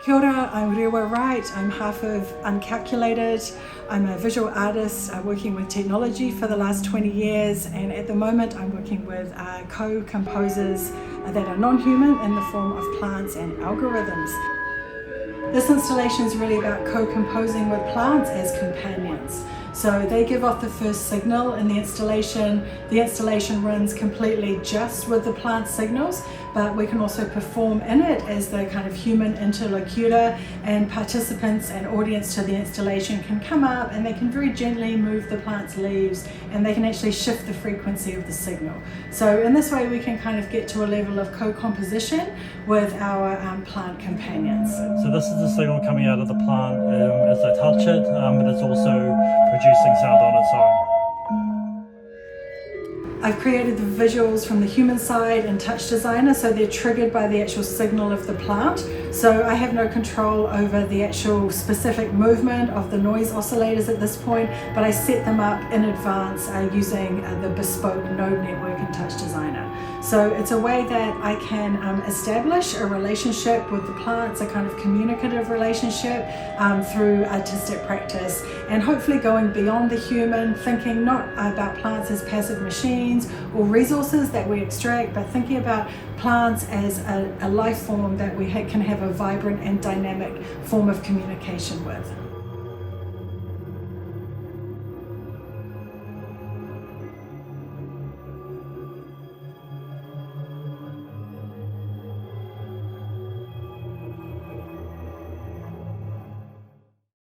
Kia ora, I'm Rewa Wright. I'm half of UnCalculated. I'm a visual artist working with technology for the last 20 years, and at the moment I'm working with co-composers that are non-human in the form of plants and algorithms. This installation is really about co-composing with plants as companions. So they give off the first signal in the installation. The installation runs completely just with the plant signals, but we can also perform in it as the kind of human interlocutor, and participants and audience to the installation can come up and they can very gently move the plant's leaves, and they can actually shift the frequency of the signal. So in this way we can kind of get to a level of co-composition with our plant companions. So this is the signal coming out of the plant as I touch it, but it's also producing sound on its own. I've created the visuals from the human side in Touch Designer, so they're triggered by the actual signal of the plant. So I have no control over the actual specific movement of the noise oscillators at this point, but I set them up in advance using the bespoke node network in Touch Designer. So it's a way that I can establish a relationship with the plants, a kind of communicative relationship through artistic practice, and hopefully going beyond the human, thinking not about plants as passive machines or resources that we extract, but thinking about plants as a life form that we can have a vibrant and dynamic form of communication with.